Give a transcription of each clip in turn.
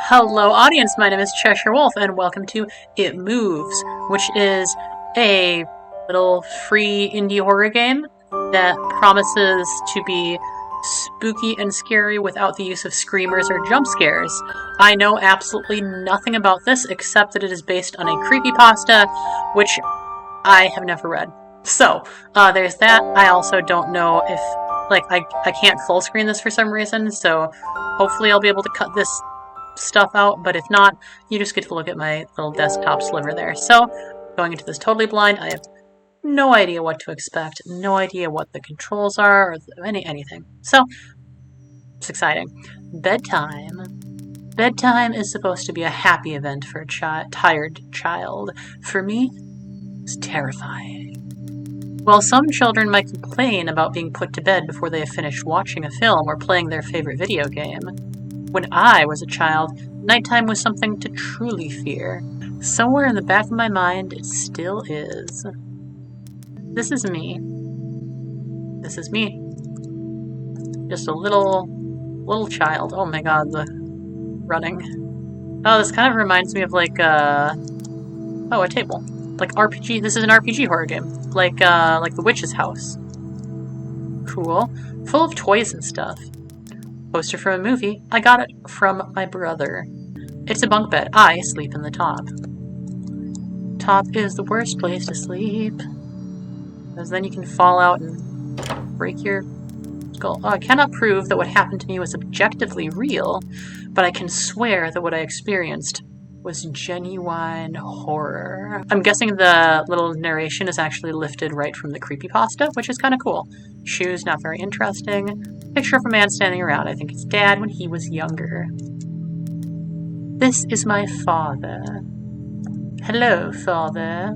Hello audience, my name is Cheshire Wolf and welcome to It Moves, which is a little free indie horror game that promises to be spooky and scary without the use of screamers or jump scares. I know absolutely nothing about this except that it is based on a creepypasta, which I have never read. So, there's that. I also don't know if, I can't full screen this for some reason, so hopefully I'll be able to cut this stuff out, but if not, you just get to look at my little desktop sliver there. So, going into this totally blind, I have no idea what to expect, no idea what the controls are, or anything. So, it's exciting. Bedtime. Bedtime is supposed to be a happy event for a tired child. For me, it's terrifying. While some children might complain about being put to bed before they have finished watching a film or playing their favorite video game, when I was a child, nighttime was something to truly fear. Somewhere in the back of my mind, it still is. This is me. This is me. Just a little child. Oh my god, the running. Oh, this kind of reminds me of a table. Like RPG. This is an RPG horror game. Like The Witch's House. Cool. Full of toys and stuff. Poster for a movie. I got it from my brother. It's a bunk bed. I sleep in the top. Top is the worst place to sleep, because then you can fall out and break your skull. Oh, I cannot prove that what happened to me was objectively real, but I can swear that what I experienced was genuine horror. I'm guessing the little narration is actually lifted right from the creepypasta, which is kind of cool. Shoes, not very interesting. Picture of a man standing around. I think it's Dad when he was younger. This is my father. Hello, Father.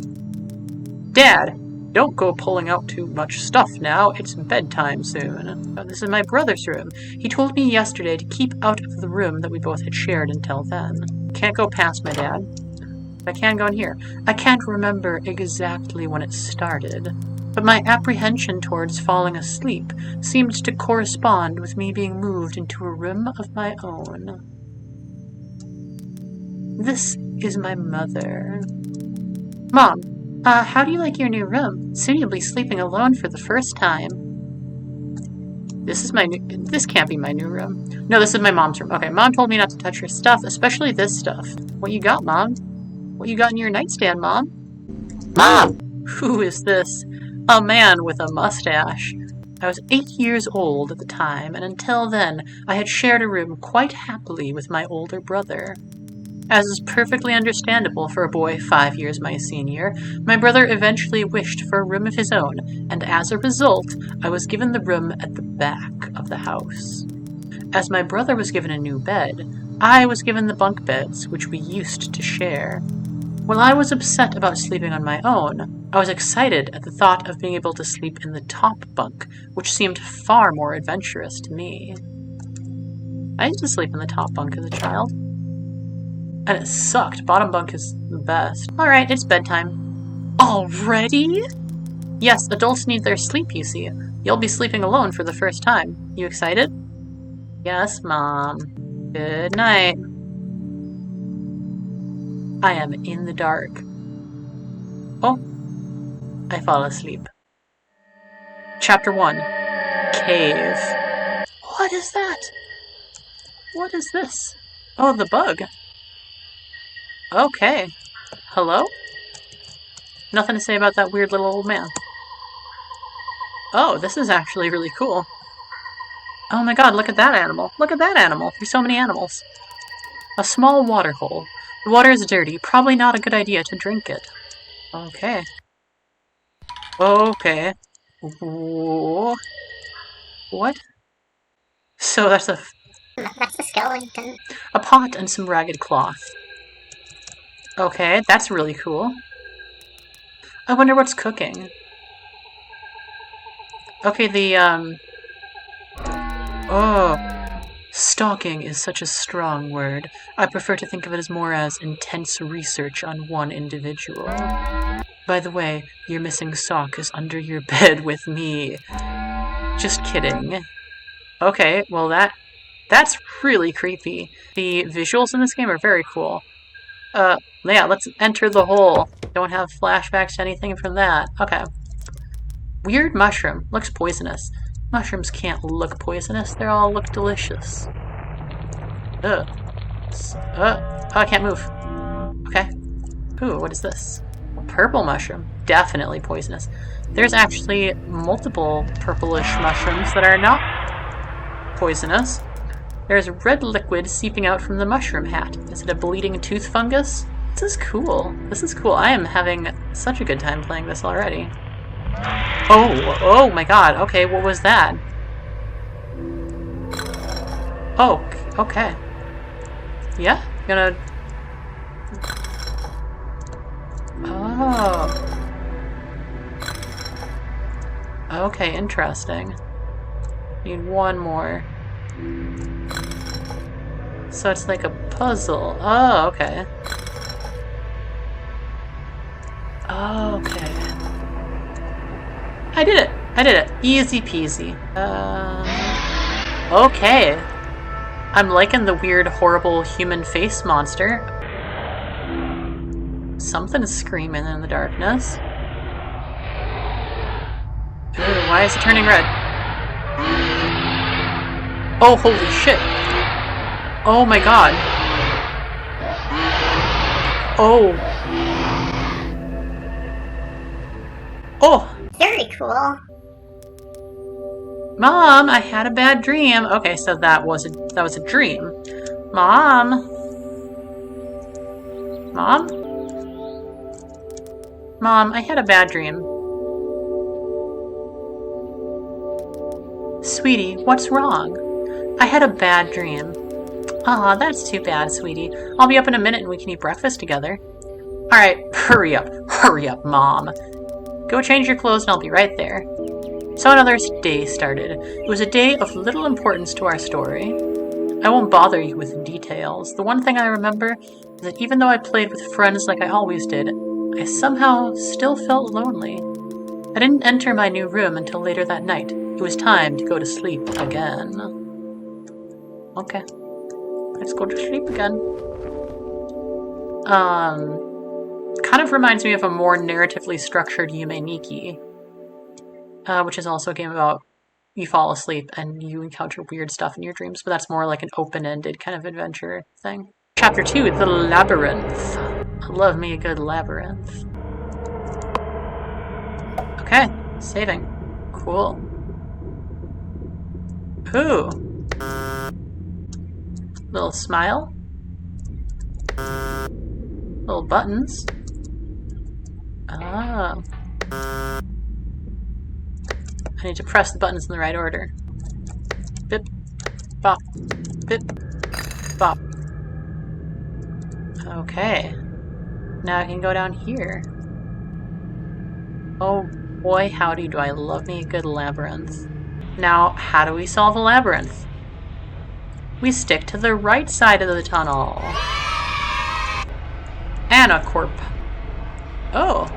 Dad, don't go pulling out too much stuff now. It's bedtime soon. Oh, this is my brother's room. He told me yesterday to keep out of the room that we both had shared until then. Can't go past my dad. I can go in here. I can't remember exactly when it started, but my apprehension towards falling asleep seemed to correspond with me being moved into a room of my own. This is my mother. Mom, how do you like your new room? Soon you'll be sleeping alone for the first time. This can't be my new room. No, this is my mom's room. Okay, Mom told me not to touch her stuff, especially this stuff. What you got, Mom? What you got in your nightstand, Mom? Mom! Who is this? A man with a mustache. I was 8 years old at the time, and until then, I had shared a room quite happily with my older brother. As is perfectly understandable for a boy 5 years my senior, my brother eventually wished for a room of his own, and as a result, I was given the room at the back of the house. As my brother was given a new bed, I was given the bunk beds, which we used to share. While I was upset about sleeping on my own, I was excited at the thought of being able to sleep in the top bunk, which seemed far more adventurous to me. I used to sleep in the top bunk as a child. And it sucked. Bottom bunk is the best. Alright, it's bedtime. Already? Yes, adults need their sleep, you see. You'll be sleeping alone for the first time. You excited? Yes, Mom. Good night. I am in the dark. Oh. I fall asleep. Chapter 1. Cave. What is that? What is this? Oh, the bug. Okay. Hello? Nothing to say about that weird little old man. Oh, this is actually really cool. Oh my god, look at that animal. Look at that animal. There's so many animals. A small water hole. The water is dirty. Probably not a good idea to drink it. Okay. Okay. Whoa. What? So that's a skeleton. A pot and some ragged cloth. Okay, that's really cool. I wonder what's cooking. Okay, oh. Stalking is such a strong word. I prefer to think of it as more as intense research on one individual. By the way, your missing sock is under your bed with me. Just kidding. Okay, well that That's really creepy. The visuals in this game are very cool. Yeah, let's enter the hole. Don't have flashbacks to anything from that. Okay. Weird mushroom. Looks poisonous. Mushrooms can't look poisonous. They all look delicious. Ugh. Oh, I can't move. Okay. Ooh, what is this? A purple mushroom. Definitely poisonous. There's actually multiple purplish mushrooms that are not poisonous. There's red liquid seeping out from the mushroom hat. Is it a bleeding tooth fungus? This is cool. This is cool. I am having such a good time playing this already. Oh my god. Okay, what was that? Oh, okay. Yeah? Gonna... Oh. Okay, interesting. Need one more. So it's like a puzzle. Oh, okay. Okay. I did it! I did it! Easy peasy. Okay. I'm liking the weird, horrible human face monster. Something's screaming in the darkness. Ooh, why is it turning red? Oh, holy shit! Oh my god. Oh. Oh! Very cool. Mom, I had a bad dream. Okay, so that was a dream. Mom? Mom? Mom, I had a bad dream. Sweetie, what's wrong? I had a bad dream. Aw, that's too bad, sweetie. I'll be up in a minute and we can eat breakfast together. Alright, hurry up, Mom. Go change your clothes and I'll be right there. So another day started. It was a day of little importance to our story. I won't bother you with details. The one thing I remember is that even though I played with friends like I always did, I somehow still felt lonely. I didn't enter my new room until later that night. It was time to go to sleep again. Okay. Let's go to sleep again. Kind of reminds me of a more narratively structured Yume Nikki, which is also a game about you fall asleep and you encounter weird stuff in your dreams, but that's more like an open-ended kind of adventure thing. Chapter 2, The Labyrinth. I love me a good labyrinth. Okay, saving. Cool. Ooh. Little smile. Little buttons. Ah. I need to press the buttons in the right order. Bip, bop, bip, bop. Okay. Now I can go down here. Oh boy, howdy do I love me a good labyrinth. Now, how do we solve a labyrinth? We stick to the right side of the tunnel. Anacorp. Oh.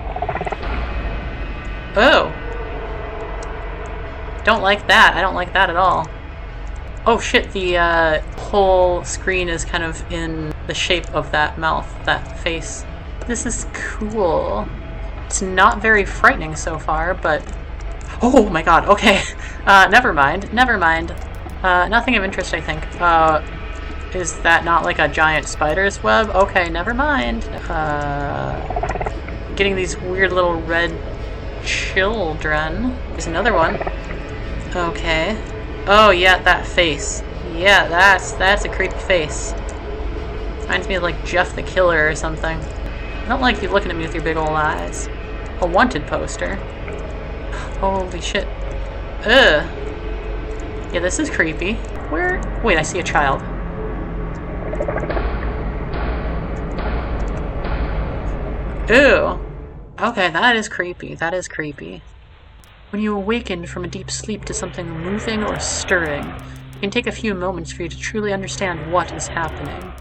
Oh. Don't like that. I don't like that at all. Oh shit, the whole screen is kind of in the shape of that mouth, that face. This is cool. It's not very frightening so far, but... Oh my god, okay. Never mind. Nothing of interest, I think. Is that not like a giant spider's web? Okay, never mind. Getting these weird little red children. There's another one. Okay. Oh yeah, that face. Yeah, that's a creepy face. Reminds me of like Jeff the Killer or something. I don't like you looking at me with your big old eyes. A wanted poster. Holy shit. Ugh. Yeah, this is creepy. Where? Wait, I see a child. Ew. Okay, that is creepy. That is creepy. When you awaken from a deep sleep to something moving or stirring, it can take a few moments for you to truly understand what is happening.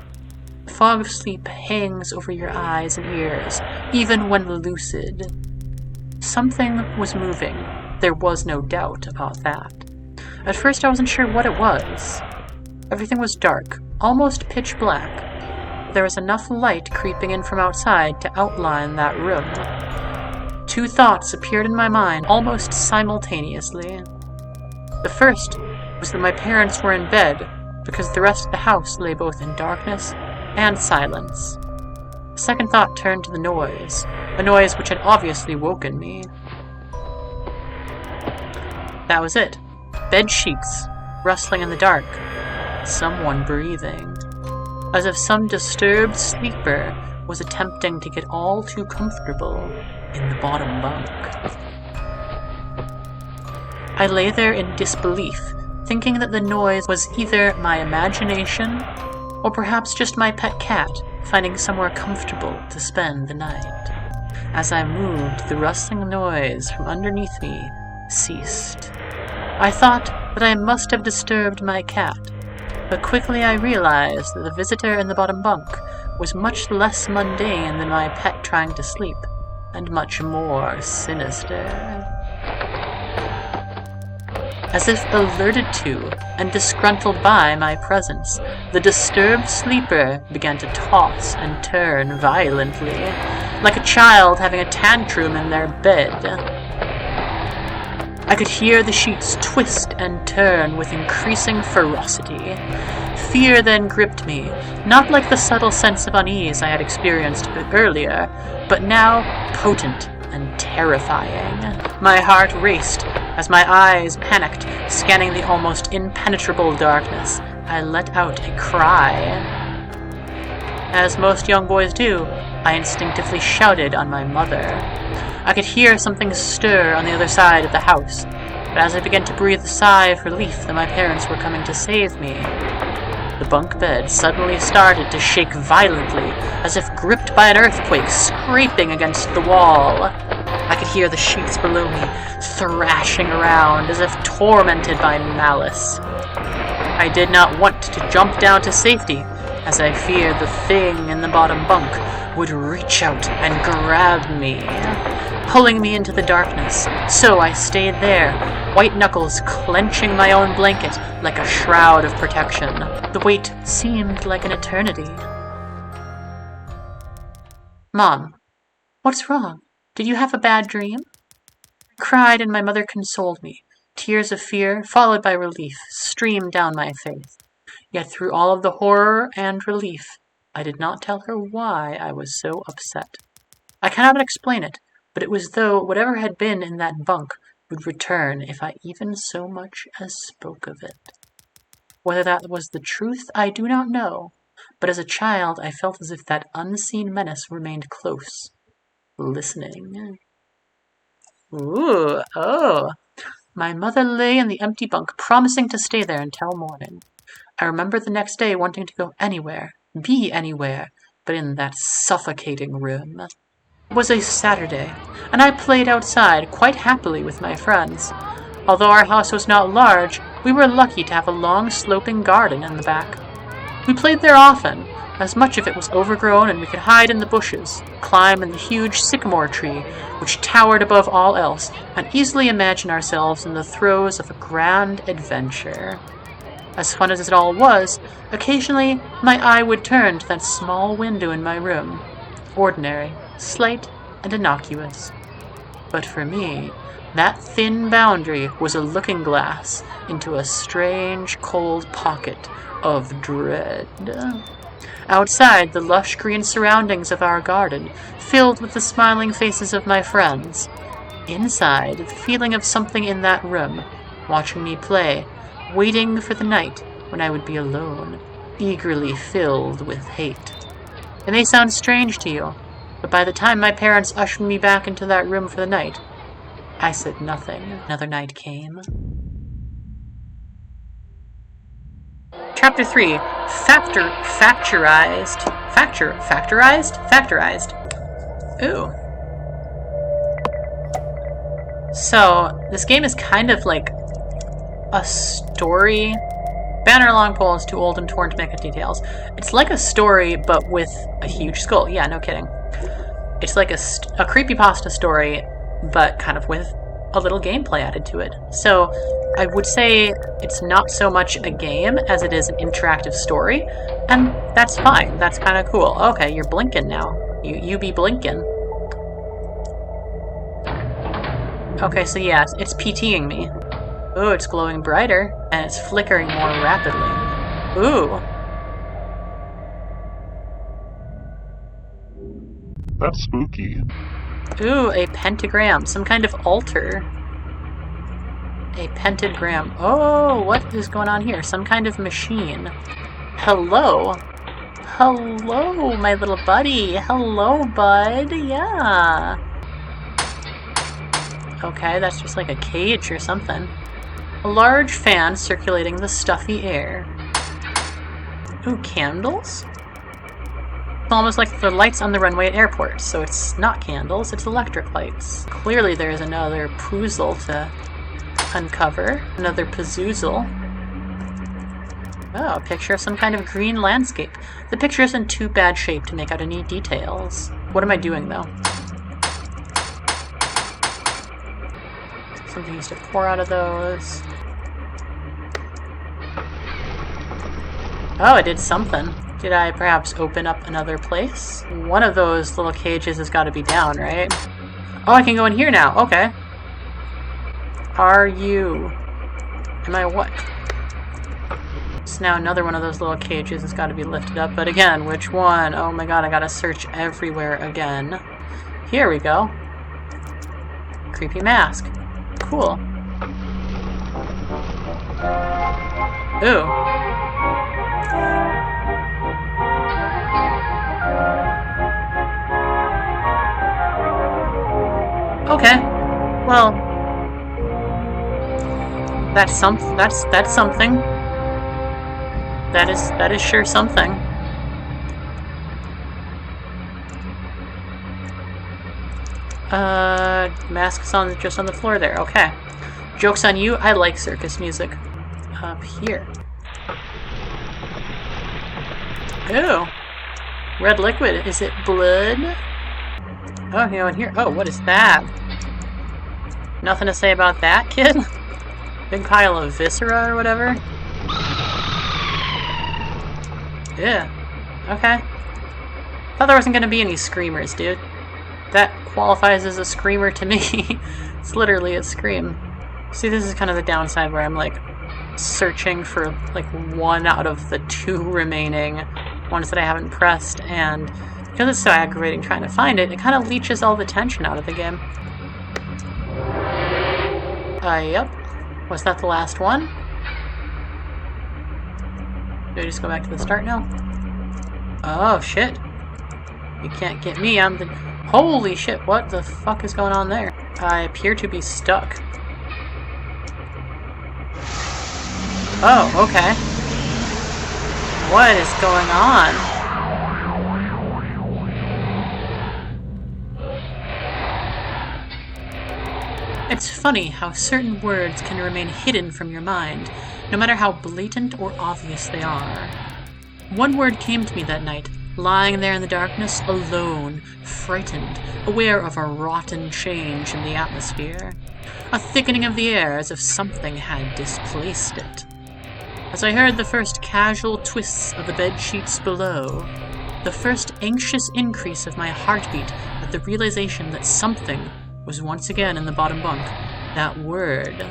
The fog of sleep hangs over your eyes and ears, even when lucid. Something was moving. There was no doubt about that. At first I wasn't sure what it was. Everything was dark, almost pitch black. There was enough light creeping in from outside to outline that room. Two thoughts appeared in my mind almost simultaneously. The first was that my parents were in bed because the rest of the house lay both in darkness and silence. The second thought turned to the noise, a noise which had obviously woken me. That was it. Bed sheets, rustling in the dark. Someone breathing. As if some disturbed sleeper was attempting to get all too comfortable in the bottom bunk. I lay there in disbelief, thinking that the noise was either my imagination or perhaps just my pet cat finding somewhere comfortable to spend the night. As I moved, the rustling noise from underneath me ceased. I thought that I must have disturbed my cat, but quickly I realized that the visitor in the bottom bunk was much less mundane than my pet trying to sleep, and much more sinister. As if alerted to and disgruntled by my presence, the disturbed sleeper began to toss and turn violently, like a child having a tantrum in their bed. I could hear the sheets twist and turn with increasing ferocity. Fear then gripped me, not like the subtle sense of unease I had experienced earlier, but now potent and terrifying. My heart raced as my eyes panicked, scanning the almost impenetrable darkness. I let out a cry. As most young boys do, I instinctively shouted on my mother. I could hear something stir on the other side of the house, but as I began to breathe a sigh of relief that my parents were coming to save me, the bunk bed suddenly started to shake violently, as if gripped by an earthquake, scraping against the wall. I could hear the sheets below me thrashing around, as if tormented by malice. I did not want to jump down to safety, as I feared the thing in the bottom bunk would reach out and grab me, pulling me into the darkness. So I stayed there, white knuckles clenching my own blanket like a shroud of protection. The wait seemed like an eternity. Mom, what's wrong? Did you have a bad dream? I cried, and my mother consoled me. Tears of fear, followed by relief, streamed down my face. Yet through all of the horror and relief, I did not tell her why I was so upset. I cannot explain it, but it was as though whatever had been in that bunk would return if I even so much as spoke of it. Whether that was the truth, I do not know, but as a child I felt as if that unseen menace remained close, listening. Ooh, oh. My mother lay in the empty bunk, promising to stay there until morning. I remember the next day wanting to go anywhere, be anywhere, but in that suffocating room. It was a Saturday, and I played outside quite happily with my friends. Although our house was not large, we were lucky to have a long sloping garden in the back. We played there often, as much of it was overgrown and we could hide in the bushes, climb in the huge sycamore tree, which towered above all else, and easily imagine ourselves in the throes of a grand adventure. As fun as it all was, occasionally my eye would turn to that small window in my room. Ordinary, slight, and innocuous. But for me, that thin boundary was a looking glass into a strange, cold pocket of dread. Outside, the lush green surroundings of our garden, filled with the smiling faces of my friends. Inside, the feeling of something in that room, watching me play, waiting for the night when I would be alone, eagerly filled with hate. It may sound strange to you, but by the time my parents ushered me back into that room for the night, I said nothing. Another night came. Chapter 3. Factorized. Ooh. So, this game is kind of like a story. Banner long pole is too old and torn to make details. It's like a story, but with a huge skull. Yeah, no kidding. It's like a creepypasta story, but kind of with a little gameplay added to it. So I would say it's not so much a game as it is an interactive story, and that's fine. That's kind of cool. Okay, you're blinking now. You be blinking. Okay, so yeah, it's PTing me. Ooh, it's glowing brighter, and it's flickering more rapidly. Ooh. That's spooky. Ooh, a pentagram. Some kind of altar. A pentagram. Oh, what is going on here? Some kind of machine. Hello. Hello, my little buddy. Hello, bud. Yeah. Okay, that's just like a cage or something. A large fan circulating the stuffy air. Ooh, candles? It's almost like the lights on the runway at airports, so it's not candles, it's electric lights. Clearly there's another puzzle to uncover. Another pazoozle. Oh, a picture of some kind of green landscape. The picture is in too bad shape to make out any details. What am I doing, though? Something needs to pour out of those. Oh, I did something. Did I perhaps open up another place? One of those little cages has got to be down, right? Oh, I can go in here now. Okay. Are you... Am I what? So now another one of those little cages has got to be lifted up. But again, which one? Oh my god, I gotta search everywhere again. Here we go. Creepy mask. Cool. Ooh. Okay. Well, that's something. That is sure something. Mask's on just on the floor there. Okay. Joke's on you. I like circus music. Up here. Ew. Red liquid. Is it blood? Oh, you know, in here. Oh, what is that? Nothing to say about that, kid? Big pile of viscera or whatever? Yeah. Okay. Thought there wasn't gonna be any screamers, dude. That qualifies as a screamer to me. It's literally a scream. See, this is kind of the downside where I'm, like, searching for, like, one out of the 2 remaining ones that I haven't pressed, and because it's so aggravating trying to find it, it kind of leeches all the tension out of the game. Yep. Was that the last one? Do I just go back to the start now? Oh, shit. You can't get me, I'm the... Holy shit, what the fuck is going on there? I appear to be stuck. Oh, okay. What is going on? It's funny how certain words can remain hidden from your mind, no matter how blatant or obvious they are. One word came to me that night, lying there in the darkness, alone, frightened, aware of a rotten change in the atmosphere. A thickening of the air as if something had displaced it. As I heard the first casual twists of the bedsheets below, the first anxious increase of my heartbeat at the realization that something was once again in the bottom bunk, that word.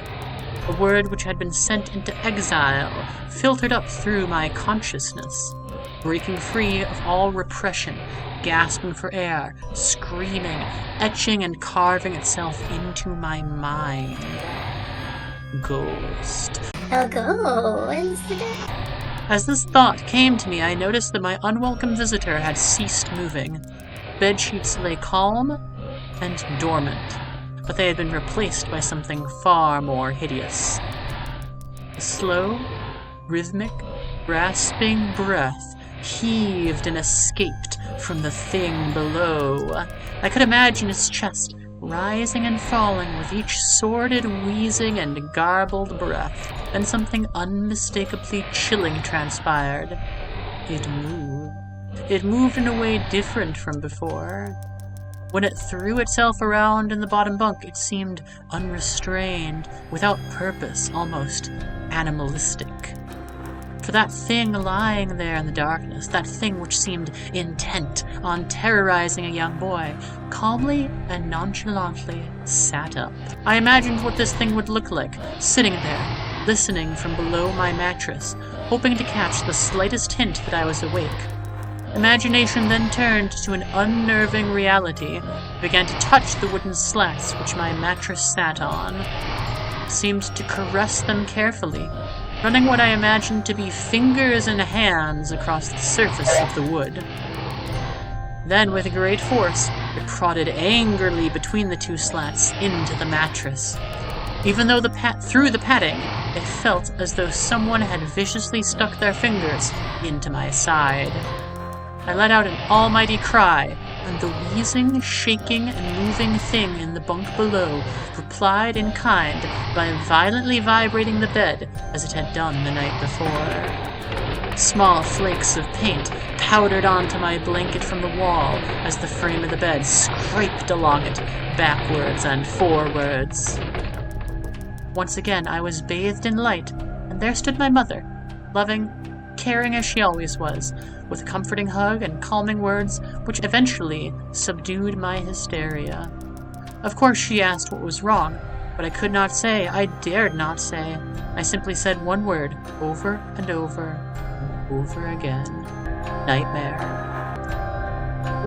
A word which had been sent into exile, filtered up through my consciousness, breaking free of all repression, gasping for air, screaming, etching and carving itself into my mind. Ghost. A ghost. As this thought came to me, I noticed that my unwelcome visitor had ceased moving. Bedsheets lay calm and dormant, but they had been replaced by something far more hideous. A slow, rhythmic, rasping breath heaved and escaped from the thing below. I could imagine its chest rising and falling with each sordid wheezing and garbled breath. Then something unmistakably chilling transpired. It moved. It moved in a way different from before. When it threw itself around in the bottom bunk, it seemed unrestrained, without purpose, almost animalistic. For that thing lying there in the darkness, that thing which seemed intent on terrorizing a young boy, calmly and nonchalantly sat up. I imagined what this thing would look like, sitting there, listening from below my mattress, hoping to catch the slightest hint that I was awake. Imagination then turned to an unnerving reality, began to touch the wooden slats which my mattress sat on, seemed to caress them carefully, running what I imagined to be fingers and hands across the surface of the wood. Then, with great force, it prodded angrily between the two slats into the mattress. Even though through the padding, it felt as though someone had viciously stuck their fingers into my side. I let out an almighty cry, and the wheezing, shaking, and moving thing in the bunk below replied in kind by violently vibrating the bed as it had done the night before. Small flakes of paint powdered onto my blanket from the wall as the frame of the bed scraped along it, backwards and forwards. Once again I was bathed in light, and there stood my mother, loving, caring as she always was, with a comforting hug and calming words which eventually subdued my hysteria. Of course she asked what was wrong, but I could not say, I dared not say. I simply said one word, over and over and over again. Nightmare.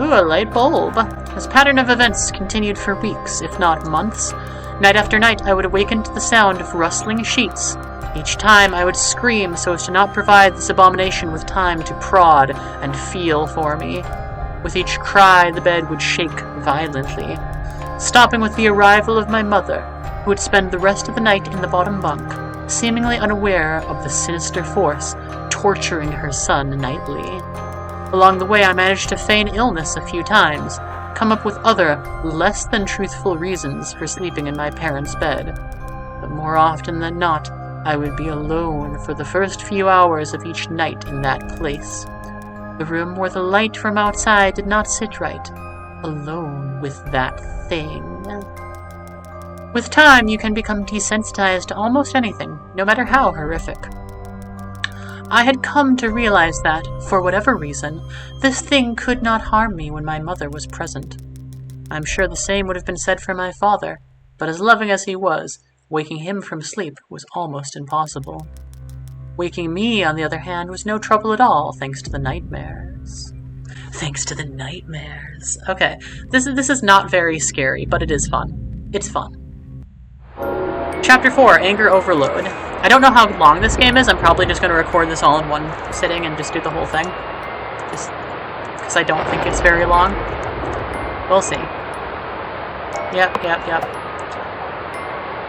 Ooh, a light bulb. This pattern of events continued for weeks, if not months. Night after night I would awaken to the sound of rustling sheets. Each time I would scream so as to not provide this abomination with time to prod and feel for me. With each cry, the bed would shake violently, stopping with the arrival of my mother, who would spend the rest of the night in the bottom bunk, seemingly unaware of the sinister force torturing her son nightly. Along the way, I managed to feign illness a few times, come up with other, less than truthful reasons for sleeping in my parents' bed. But more often than not, I would be alone for the first few hours of each night in that place. The room where the light from outside did not sit right, alone with that thing. With time, you can become desensitized to almost anything, no matter how horrific. I had come to realize that, for whatever reason, this thing could not harm me when my mother was present. I'm sure the same would have been said for my father, but as loving as he was, waking him from sleep was almost impossible. Waking me, on the other hand, was no trouble at all, thanks to the nightmares. Thanks to the nightmares. Okay, this is not very scary, but it is fun. It's fun. Chapter 4, Anger Overload. I don't know how long this game is. I'm probably just going to record this all in one sitting and just do the whole thing. Just because I don't think it's very long. We'll see. Yep.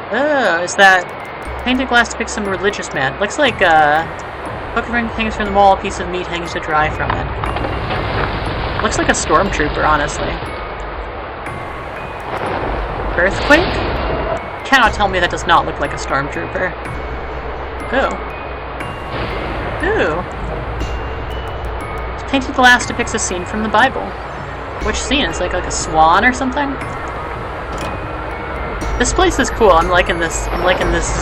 Oh, is that painted glass depicts some religious man? Looks like hook of ring hangs from the wall, a piece of meat hangs to dry from it. Looks like a stormtrooper, honestly. Earthquake? Cannot tell me that does not look like a stormtrooper. Ooh. Painted glass depicts a scene from the Bible. Which scene? Is it like a swan or something? This place is cool. I'm liking this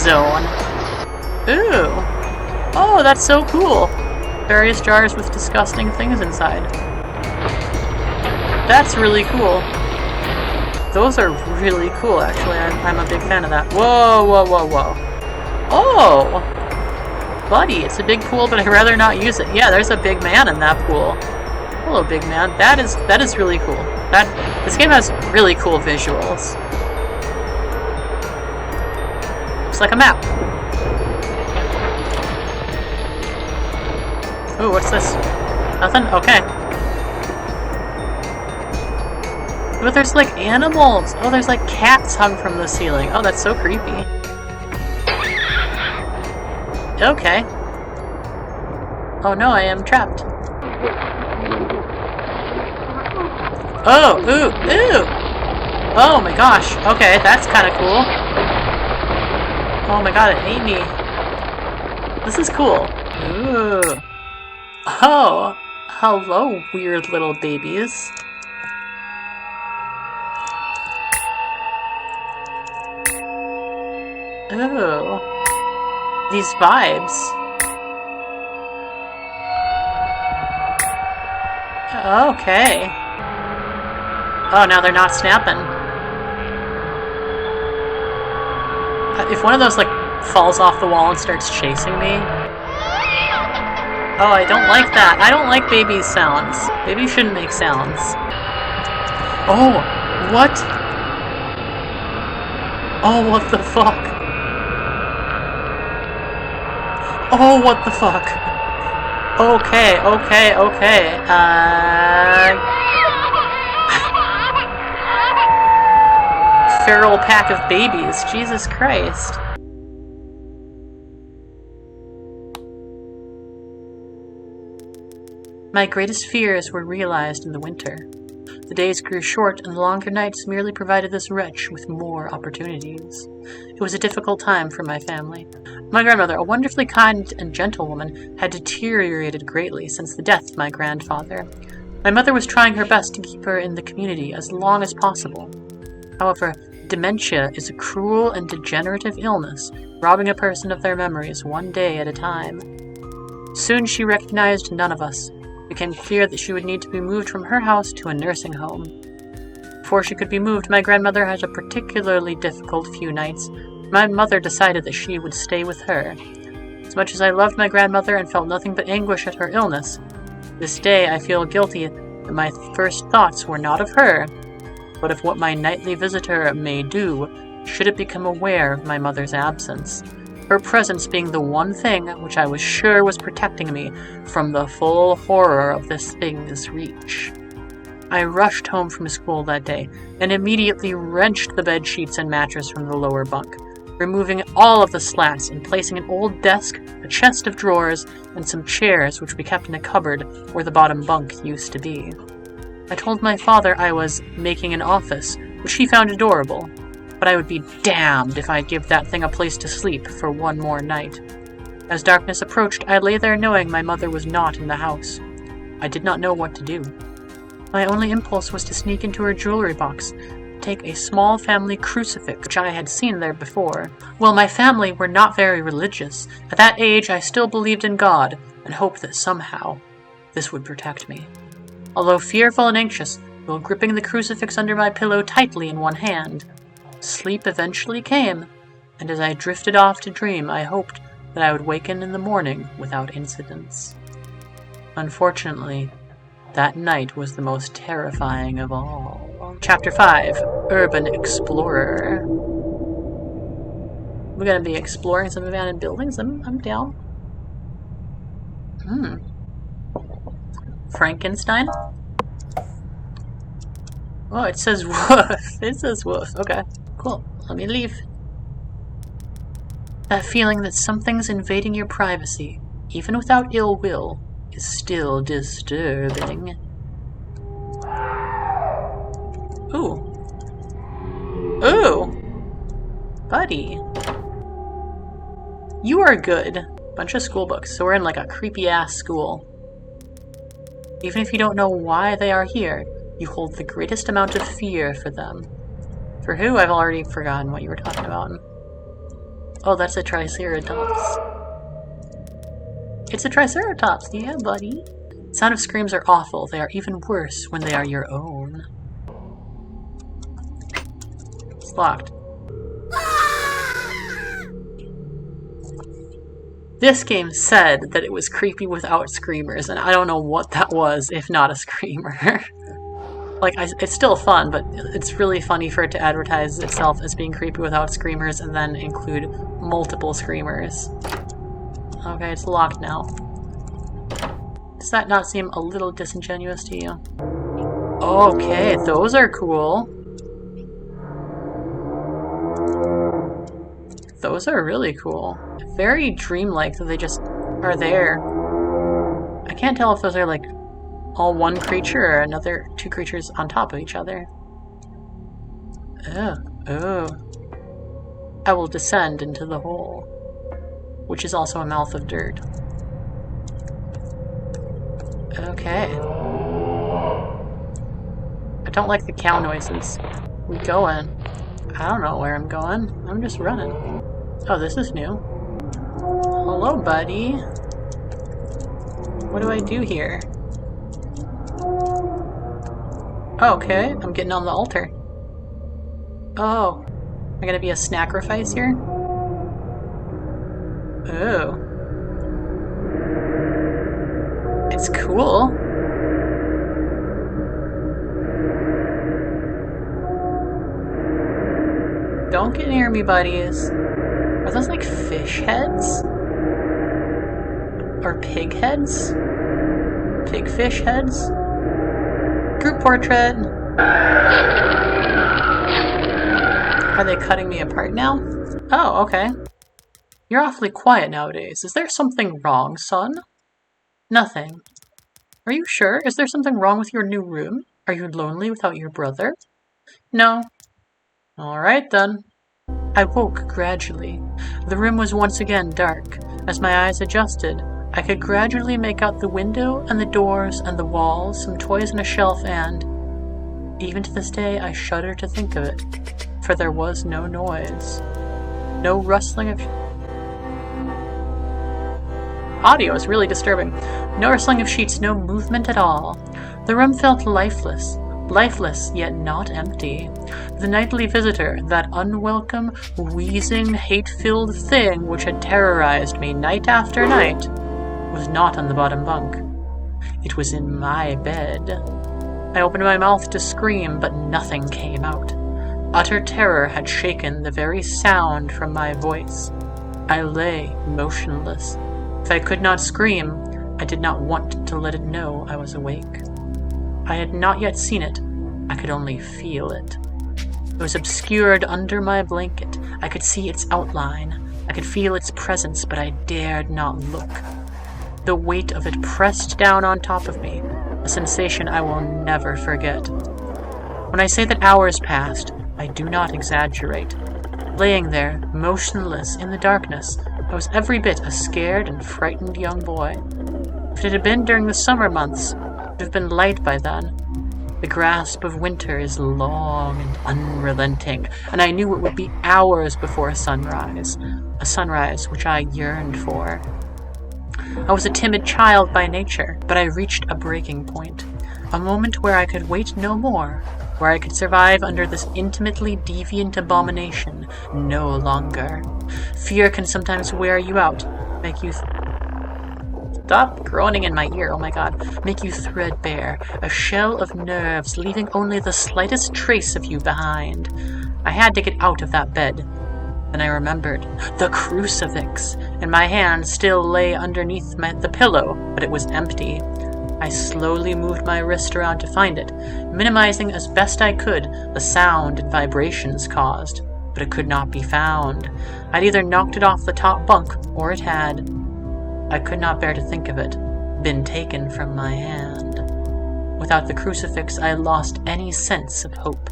zone. Ooh. Oh, that's so cool. Various jars with disgusting things inside. That's really cool. Those are really cool, actually. I'm a big fan of that. Whoa. Oh! Buddy, it's a big pool, but I'd rather not use it. Yeah, there's a big man in that pool. Hello, big man. That is really cool. This game has really cool visuals. Looks like a map. Ooh, what's this? Nothing? Okay. But there's like animals. Oh, there's like cats hung from the ceiling. Oh, that's so creepy. Okay. Oh no, I am trapped. Oh, ooh. Oh my gosh. Okay, that's kind of cool. Oh my god, it ate me. This is cool. Ooh. Oh, hello, weird little babies. Ooh. These vibes. Okay. Oh, now they're not snapping. If one of those, like, falls off the wall and starts chasing me... Oh, I don't like that. I don't like baby sounds. Babies shouldn't make sounds. Oh, what? Oh, what the fuck? Oh, what the fuck? Okay, okay, okay. Feral pack of babies. Jesus Christ. My greatest fears were realized in the winter. The days grew short, and the longer nights merely provided this wretch with more opportunities. It was a difficult time for my family. My grandmother, a wonderfully kind and gentle woman, had deteriorated greatly since the death of my grandfather. My mother was trying her best to keep her in the community as long as possible. However, dementia is a cruel and degenerative illness, robbing a person of their memories one day at a time. Soon she recognized none of us. It became clear that she would need to be moved from her house to a nursing home. Before she could be moved, my grandmother had a particularly difficult few nights. My mother decided that she would stay with her. As much as I loved my grandmother and felt nothing but anguish at her illness, this day I feel guilty that my first thoughts were not of her, but of what my nightly visitor may do should it become aware of my mother's absence. Her presence being the one thing which I was sure was protecting me from the full horror of this thing's reach. I rushed home from school that day and immediately wrenched the bed sheets and mattress from the lower bunk, removing all of the slats and placing an old desk, a chest of drawers, and some chairs which we kept in a cupboard where the bottom bunk used to be. I told my father I was making an office, which he found adorable, but I would be damned if I'd give that thing a place to sleep for one more night. As darkness approached, I lay there knowing my mother was not in the house. I did not know what to do. My only impulse was to sneak into her jewelry box, take a small family crucifix which I had seen there before. Well, my family were not very religious. At that age, I still believed in God and hoped that somehow this would protect me. Although fearful and anxious, while gripping the crucifix under my pillow tightly in one hand, sleep eventually came, and as I drifted off to dream, I hoped that I would waken in the morning without incidents. Unfortunately, that night was the most terrifying of all. Chapter 5, Urban Explorer. We're gonna be exploring some abandoned buildings. I'm down. Frankenstein? Oh, it says woof. It says woof. Okay, cool. Let me leave. That feeling that something's invading your privacy, even without ill will, is still disturbing. Ooh. Ooh! Buddy. You are good. Bunch of school books, so we're in like a creepy-ass school. Even if you don't know why they are here, you hold the greatest amount of fear for them. For who? I've already forgotten what you were talking about. Oh, that's a Triceratops. It's a Triceratops, yeah, buddy. Sound of screams are awful. They are even worse when they are your own. It's locked. This game said that it was creepy without screamers, and I don't know what that was if not a screamer. Like, it's still fun, but it's really funny for it to advertise itself as being creepy without screamers and then include multiple screamers. Okay, it's locked now. Does that not seem a little disingenuous to you? Okay, those are cool. Those are really cool. Very dreamlike that they just are there. I can't tell if those are like all one creature or another two creatures on top of each other. Oh. I will descend into the hole, which is also a mouth of dirt. Okay. I don't like the cow noises. We going. I don't know where I'm going. I'm just running. Oh, this is new. Hello, buddy. What do I do here? Oh, okay, I'm getting on the altar. Oh, am I gonna be a snacrifice here? Oh. It's cool. Don't get near me, buddies. Are those like fish heads? Or pig heads? Pigfish heads? Group portrait. Are they cutting me apart now? Oh, okay. You're awfully quiet nowadays. Is there something wrong, son? Nothing. Are you sure? Is there something wrong with your new room? Are you lonely without your brother? No. Alright then. I woke gradually. The room was once again dark. As my eyes adjusted, I could gradually make out the window and the doors and the walls, some toys on a shelf, and even to this day I shudder to think of it, for there was no noise. No rustling of... Audio is really disturbing. No rustling of sheets, no movement at all. The room felt lifeless. Lifeless, yet not empty. The nightly visitor, that unwelcome, wheezing, hate-filled thing which had terrorized me night after night, was not on the bottom bunk. It was in my bed. I opened my mouth to scream, but nothing came out. Utter terror had shaken the very sound from my voice. I lay motionless. If I could not scream, I did not want to let it know I was awake. I had not yet seen it. I could only feel it. It was obscured under my blanket. I could see its outline. I could feel its presence, but I dared not look. The weight of it pressed down on top of me, a sensation I will never forget. When I say that hours passed, I do not exaggerate. Laying there, motionless in the darkness, I was every bit a scared and frightened young boy. If it had been during the summer months, it would have been light by then. The grasp of winter is long and unrelenting, and I knew it would be hours before a sunrise which I yearned for. I was a timid child by nature, but I reached a breaking point, a moment where I could wait no more, where I could survive under this intimately deviant abomination no longer. Fear can sometimes wear you out, make you... Stop groaning in my ear, oh my god. Make you threadbare, a shell of nerves, leaving only the slightest trace of you behind. I had to get out of that bed. Then I remembered. The crucifix! And my hand still lay underneath the pillow, but it was empty. I slowly moved my wrist around to find it, minimizing as best I could the sound and vibrations caused, but it could not be found. I'd either knocked it off the top bunk, or it had. I could not bear to think of it, been taken from my hand. Without the crucifix, I lost any sense of hope.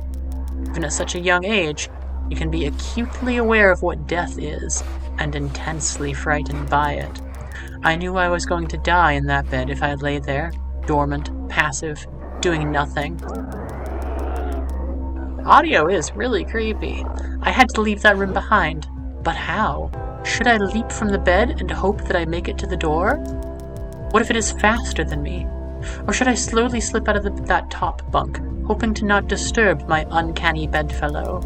Even at such a young age, you can be acutely aware of what death is, and intensely frightened by it. I knew I was going to die in that bed if I lay there, dormant, passive, doing nothing. Audio is really creepy. I had to leave that room behind. But how? Should I leap from the bed and hope that I make it to the door? What if it is faster than me? Or should I slowly slip out of that top bunk, hoping to not disturb my uncanny bedfellow?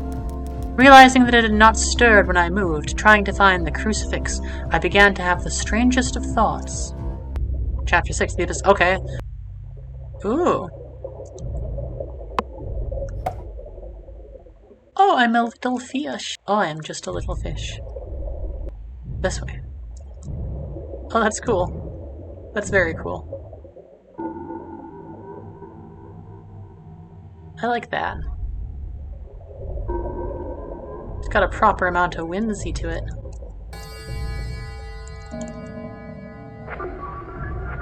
Realizing that it had not stirred when I moved, trying to find the crucifix, I began to have the strangest of thoughts. Chapter 6, the Abyss. Okay. Ooh. Oh, I'm a little fish. Oh, I am just a little fish. This way. Oh, that's cool. That's very cool. I like that. It's got a proper amount of whimsy to it.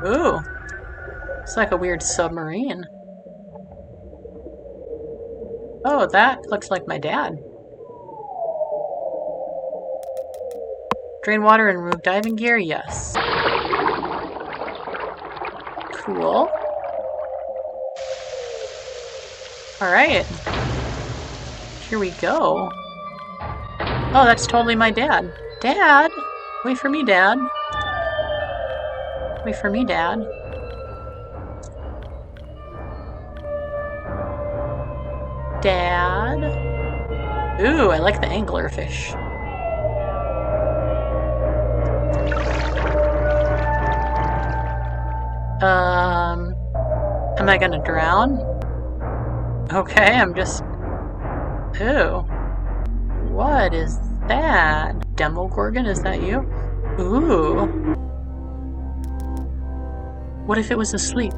Ooh. It's like a weird submarine. Oh, that looks like my dad. Drain water and remove diving gear? Yes. Cool. Alright. Here we go. Oh, that's totally my dad. Dad? Wait for me, Dad. Wait for me, Dad. Dad? Ooh, I like the anglerfish. Am I gonna drown? Okay, I'm just... Ooh. What is that? Demogorgon, is that you? Ooh. What if it was asleep?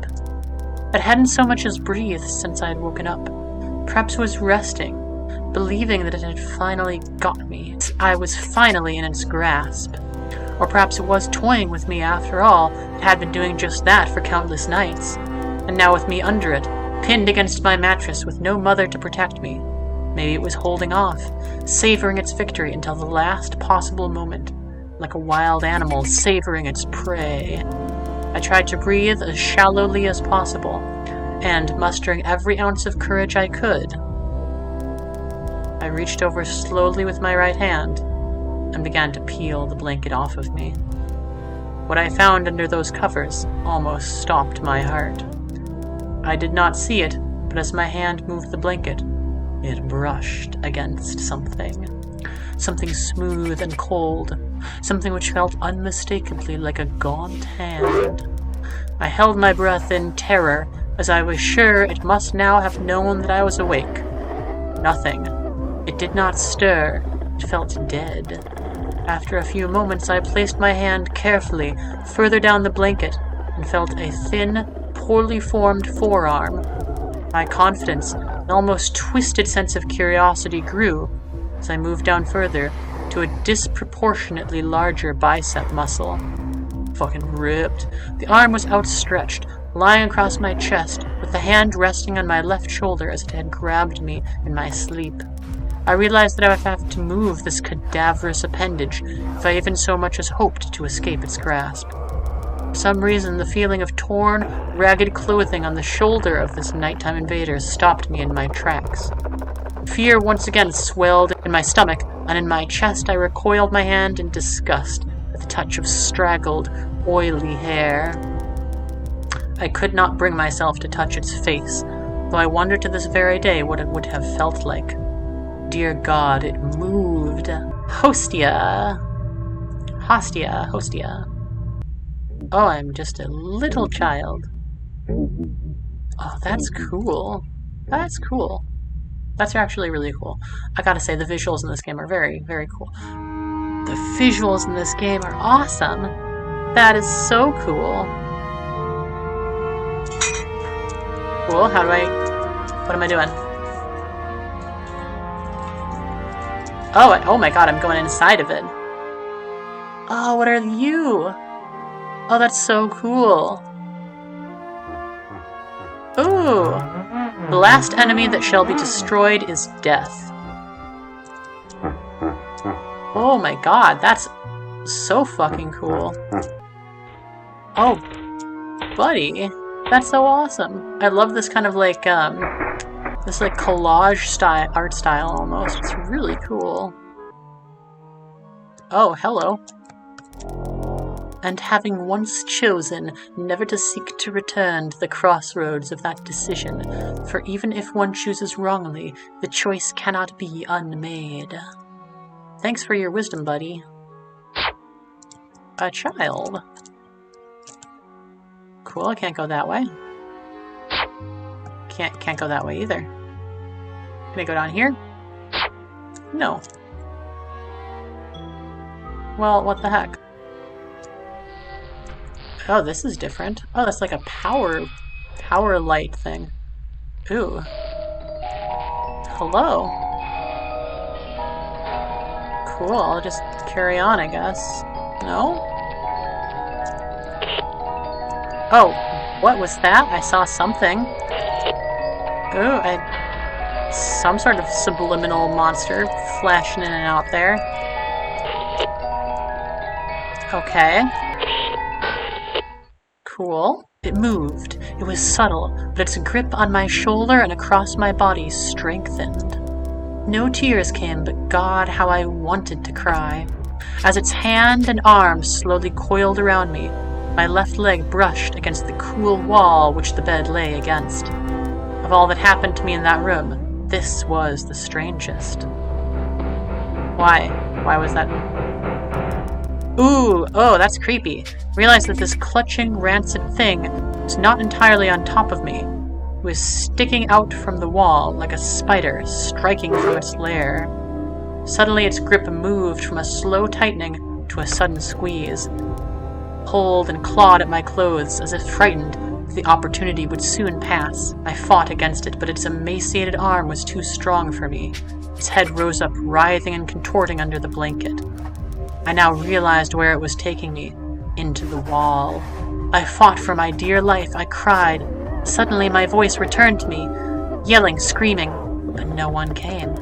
It hadn't so much as breathed since I had woken up. Perhaps it was resting, believing that it had finally got me. I was finally in its grasp. Or perhaps it was toying with me after all. It had been doing just that for countless nights. And now with me under it, pinned against my mattress with no mother to protect me. Maybe it was holding off, savoring its victory until the last possible moment, like a wild animal savoring its prey. I tried to breathe as shallowly as possible, and mustering every ounce of courage I could, I reached over slowly with my right hand and began to peel the blanket off of me. What I found under those covers almost stopped my heart. I did not see it, but as my hand moved the blanket, it brushed against something. Something smooth and cold. Something which felt unmistakably like a gaunt hand. I held my breath in terror, as I was sure it must now have known that I was awake. Nothing. It did not stir. It felt dead. After a few moments, I placed my hand carefully further down the blanket and felt a thin, poorly formed forearm. My confidence, an almost twisted sense of curiosity grew as I moved down further to a disproportionately larger bicep muscle. Fucking ripped. The arm was outstretched, lying across my chest, with the hand resting on my left shoulder as it had grabbed me in my sleep. I realized that I would have to move this cadaverous appendage if I even so much as hoped to escape its grasp. For some reason, the feeling of torn, ragged clothing on the shoulder of this nighttime invader stopped me in my tracks. Fear once again swelled in my stomach, and in my chest I recoiled my hand in disgust at the touch of straggled, oily hair. I could not bring myself to touch its face, though I wonder to this very day what it would have felt like. Dear God, it moved. Hostia. Hostia, hostia. Oh, I'm just a little child. Oh, that's cool. That's cool. That's actually really cool. I gotta say, the visuals in this game are very, very cool. The visuals in this game are awesome. That is so cool. Cool, how do I... What am I doing? Oh my god, I'm going inside of it. Oh, what are you? Oh, that's so cool. Ooh. The last enemy that shall be destroyed is death. Oh my god, that's so fucking cool. Oh, buddy. That's so awesome. I love this kind of like, this like collage style, art style almost. It's really cool. Oh, hello. And having once chosen never to seek to return to the crossroads of that decision, for even if one chooses wrongly, the choice cannot be unmade. Thanks for your wisdom, buddy. A child. Cool, I can't go that way. Can't go that way either. Can I go down here? No. Well, what the heck? Oh, this is different. Oh, that's like a power light thing. Ooh. Hello. Cool, I'll just carry on, I guess. No? Oh, what was that? I saw something. Ooh, some sort of subliminal monster flashing in and out there. Okay. Cool. It moved. It was subtle, but its grip on my shoulder and across my body strengthened. No tears came, but God, how I wanted to cry. As its hand and arm slowly coiled around me, my left leg brushed against the cool wall which the bed lay against. Of all that happened to me in that room, this was the strangest. Why? Why was that? Ooh, oh, that's creepy. Realized that this clutching, rancid thing was not entirely on top of me. It was sticking out from the wall like a spider striking from its lair. Suddenly its grip moved from a slow tightening to a sudden squeeze. Pulled and clawed at my clothes as if frightened that the opportunity would soon pass. I fought against it, but its emaciated arm was too strong for me. Its head rose up, writhing and contorting under the blanket. I now realized where it was taking me. Into the wall. I fought for my dear life. I cried. Suddenly my voice returned to me, yelling, screaming, but no one came.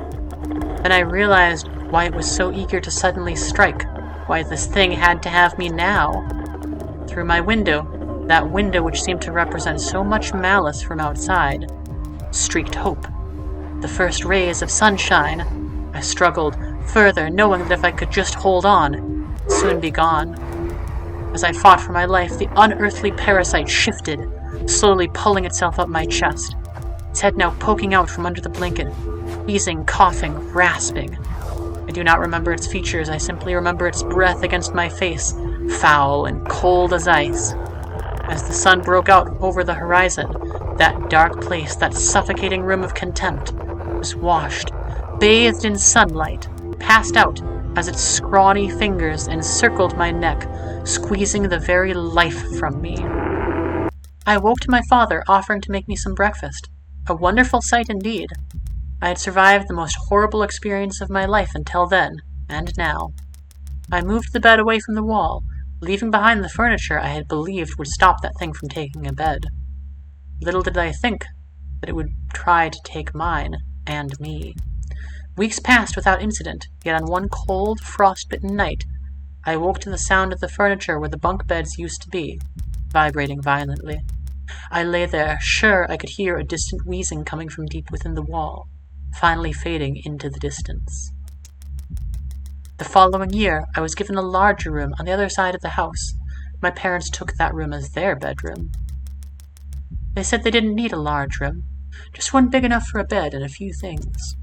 Then I realized why it was so eager to suddenly strike, why this thing had to have me now. Through my window, that window which seemed to represent so much malice from outside, streaked hope. The first rays of sunshine. I struggled further, knowing that if I could just hold on, it would soon be gone. As I fought for my life, the unearthly parasite shifted, slowly pulling itself up my chest, its head now poking out from under the blanket, wheezing, coughing, rasping. I do not remember its features, I simply remember its breath against my face, foul and cold as ice. As the sun broke out over the horizon, that dark place, that suffocating room of contempt, was washed, bathed in sunlight, passed out as its scrawny fingers encircled my neck, squeezing the very life from me. I woke to my father offering to make me some breakfast. A wonderful sight indeed. I had survived the most horrible experience of my life until then, and now. I moved the bed away from the wall, leaving behind the furniture I had believed would stop that thing from taking a bed. Little did I think that it would try to take mine and me. Weeks passed without incident, yet on one cold, frost-bitten night, I awoke to the sound of the furniture where the bunk beds used to be, vibrating violently. I lay there, sure I could hear a distant wheezing coming from deep within the wall, finally fading into the distance. The following year, I was given a larger room on the other side of the house. My parents took that room as their bedroom. They said they didn't need a large room, just one big enough for a bed and a few things.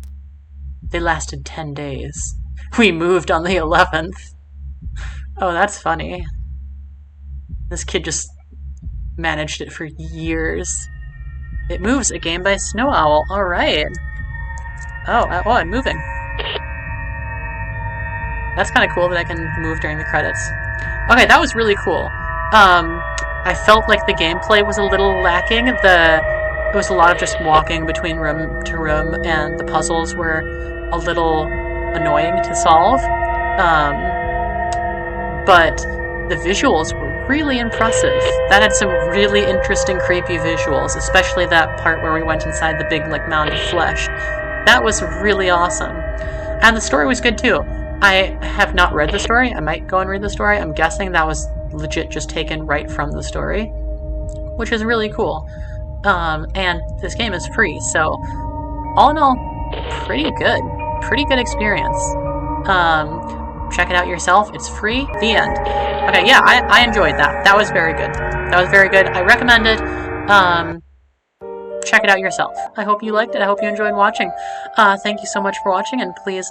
They lasted 10 days. We moved on the 11th. Oh, that's funny. This kid just managed it for years. It Moves, a game by Snow Owl. Alright. Oh, I'm moving. That's kind of cool that I can move during the credits. Okay, that was really cool. I felt like the gameplay was a little lacking. It was a lot of just walking between room to room, and the puzzles were a little annoying to solve. But the visuals were really impressive. That had some really interesting, creepy visuals, especially that part where we went inside the big, mound of flesh. That was really awesome. And the story was good, too. I have not read the story. I might go and read the story. I'm guessing that was legit just taken right from the story, which is really cool. And this game is free, so all in all, pretty good. Pretty good experience. Check it out yourself. It's free. The end. Okay, yeah, I enjoyed that. That was very good. That was very good. I recommend it. Check it out yourself. I hope you liked it. I hope you enjoyed watching. Thank you so much for watching, and please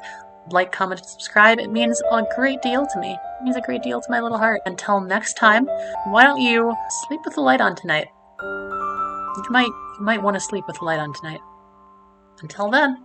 like, comment, and subscribe. It means a great deal to me. It means a great deal to my little heart. Until next time, why don't you sleep with the light on tonight? You might want to sleep with the light on tonight. Until then.